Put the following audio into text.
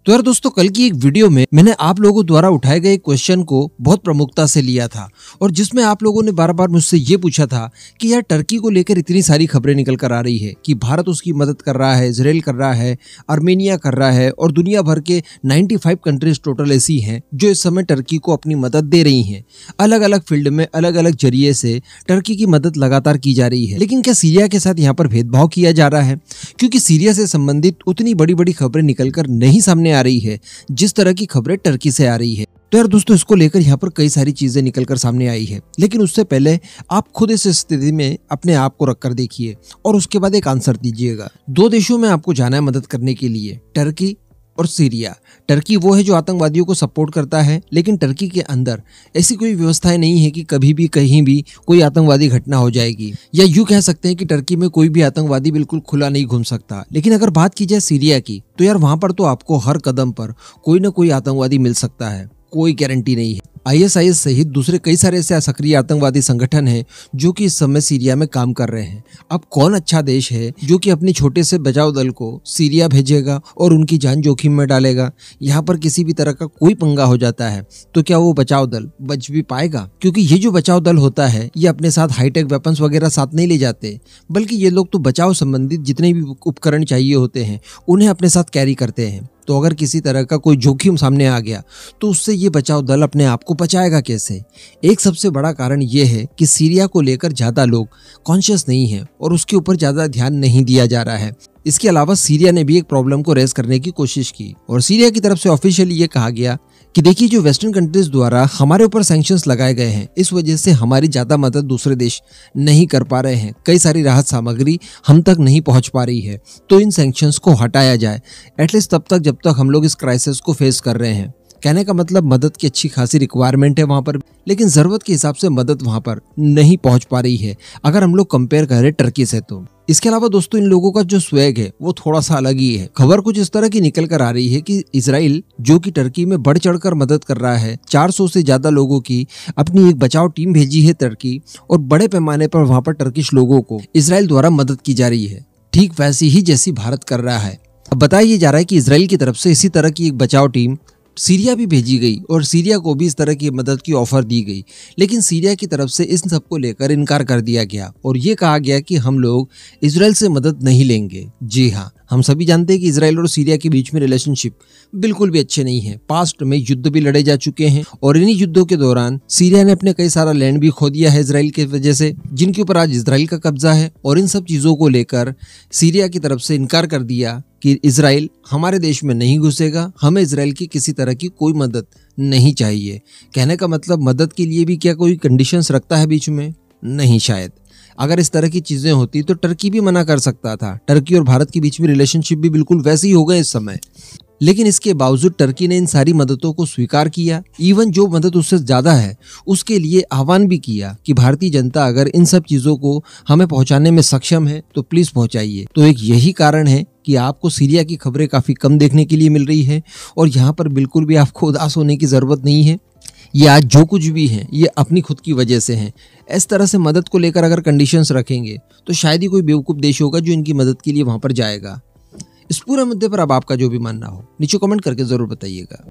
तो यार दोस्तों, कल की एक वीडियो में मैंने आप लोगों द्वारा उठाए गए क्वेश्चन को बहुत प्रमुखता से लिया था और जिसमें आप लोगों ने बार बार मुझसे ये पूछा था कि यार टर्की को लेकर इतनी सारी खबरें निकल कर आ रही है कि भारत उसकी मदद कर रहा है, इजराइल कर रहा है, आर्मेनिया कर रहा है और दुनिया भर के 95 कंट्रीज टोटल ऐसी हैं जो इस समय टर्की को अपनी मदद दे रही हैं। अलग अलग फील्ड में अलग अलग जरिए से टर्की की मदद लगातार की जा रही है। लेकिन क्या सीरिया के साथ यहाँ पर भेदभाव किया जा रहा है? क्योंकि सीरिया से संबंधित उतनी बड़ी बड़ी खबरें निकलकर नहीं सामने आ रही है जिस तरह की खबरें टर्की से आ रही है। तो यार दोस्तों, इसको लेकर यहाँ पर कई सारी चीजें निकलकर सामने आई है, लेकिन उससे पहले आप खुद इस स्थिति में अपने आप को रखकर देखिए और उसके बाद एक आंसर दीजिएगा। दो देशों में आपको जाना है मदद करने के लिए, टर्की और सीरिया। टर्की वो है जो आतंकवादियों को सपोर्ट करता है, लेकिन टर्की के अंदर ऐसी कोई व्यवस्थाएं नहीं है कि कभी भी कहीं भी कोई आतंकवादी घटना हो जाएगी, या यूं कह सकते हैं कि टर्की में कोई भी आतंकवादी बिल्कुल खुला नहीं घूम सकता। लेकिन अगर बात की जाए सीरिया की, तो यार वहां पर तो आपको हर कदम पर कोई ना कोई आतंकवादी मिल सकता है, कोई गारंटी नहीं है। आईएसआईएस सहित दूसरे कई सारे ऐसे सक्रिय आतंकवादी संगठन हैं जो कि इस समय सीरिया में काम कर रहे हैं। अब कौन अच्छा देश है जो कि अपने छोटे से बचाव दल को सीरिया भेजेगा और उनकी जान जोखिम में डालेगा? यहाँ पर किसी भी तरह का कोई पंगा हो जाता है तो क्या वो बचाव दल बच भी पाएगा? क्योंकि ये जो बचाव दल होता है ये अपने साथ हाईटेक वेपन्स वगैरह साथ नहीं ले जाते, बल्कि ये लोग तो बचाव संबंधित जितने भी उपकरण चाहिए होते हैं उन्हें अपने साथ कैरी करते हैं। तो अगर किसी तरह का कोई जोखिम सामने आ गया तो उससे ये बचाव दल अपने आप को बचाएगा कैसे? एक सबसे बड़ा कारण ये है कि सीरिया को लेकर ज्यादा लोग कॉन्शियस नहीं है और उसके ऊपर ज्यादा ध्यान नहीं दिया जा रहा है। इसके अलावा सीरिया ने भी एक प्रॉब्लम को रेज करने की कोशिश की और सीरिया की तरफ से ऑफिशियली ये कहा गया कि देखिए, जो वेस्टर्न कंट्रीज द्वारा हमारे ऊपर सैंक्शंस लगाए गए हैं, इस वजह से हमारी ज्यादा मदद दूसरे देश नहीं कर पा रहे हैं, कई सारी राहत सामग्री हम तक नहीं पहुंच पा रही है, तो इन सैंक्शंस को हटाया जाए एटलीस्ट तब तक जब तक हम लोग इस क्राइसिस को फेस कर रहे हैं। कहने का मतलब मदद की अच्छी खासी रिक्वायरमेंट है वहां पर, लेकिन जरूरत के हिसाब से मदद वहां पर नहीं पहुंच पा रही है अगर हम लोग कंपेयर करें टर्की से। तो इसके अलावा दोस्तों, इन लोगों का जो स्वैग है वो थोड़ा सा अलग ही है। खबर कुछ इस तरह की निकल कर आ रही है कि इजराइल जो कि टर्की में बढ़ चढ़कर मदद कर रहा है, 400 से ज्यादा लोगों की अपनी एक बचाव टीम भेजी है टर्की, और बड़े पैमाने पर वहां पर टर्किश लोगों को इजराइल द्वारा मदद की जा रही है, ठीक वैसी ही जैसी भारत कर रहा है। अब बताया जा रहा है कि इजराइल की तरफ से इसी तरह की एक बचाव टीम सीरिया भी भेजी गई और सीरिया को भी इस तरह की मदद की ऑफर दी गई, लेकिन सीरिया की तरफ से इस सब को लेकर इनकार कर दिया गया और ये कहा गया कि हम लोग इजराइल से मदद नहीं लेंगे। जी हाँ, हम सभी जानते हैं कि इजराइल और सीरिया के बीच में रिलेशनशिप बिल्कुल भी अच्छे नहीं है। पास्ट में युद्ध भी लड़े जा चुके हैं और इन्हीं युद्धों के दौरान सीरिया ने अपने कई सारा लैंड भी खो दिया है इजराइल की वजह से, जिनके ऊपर आज इजराइल का कब्जा है। और इन सब चीजों को लेकर सीरिया की तरफ से इनकार कर दिया कि इजराइल हमारे देश में नहीं घुसेगा, हमें इजराइल की किसी तरह की कोई मदद नहीं चाहिए। कहने का मतलब मदद के लिए भी क्या कोई कंडीशंस रखता है बीच में? नहीं, शायद। अगर इस तरह की चीजें होती तो टर्की भी मना कर सकता था। टर्की और भारत के बीच में रिलेशनशिप भी बिल्कुल वैसे ही हो गए इस समय, लेकिन इसके बावजूद टर्की ने इन सारी मददों को स्वीकार किया। इवन जो मदद उससे ज्यादा है उसके लिए आह्वान भी किया कि भारतीय जनता अगर इन सब चीजों को हमें पहुंचाने में सक्षम है तो प्लीज पहुंचाइए। तो एक यही कारण है कि आपको सीरिया की खबरें काफी कम देखने के लिए मिल रही है और यहाँ पर बिल्कुल भी आपको उदास होने की जरूरत नहीं है। ये आज जो कुछ भी है ये अपनी खुद की वजह से है। इस तरह से मदद को लेकर अगर कंडीशंस रखेंगे तो शायद ही कोई बेवकूफ देश होगा जो इनकी मदद के लिए वहां पर जाएगा। इस पूरे मुद्दे पर अब आपका जो भी मानना हो नीचे कमेंट करके जरूर बताइएगा।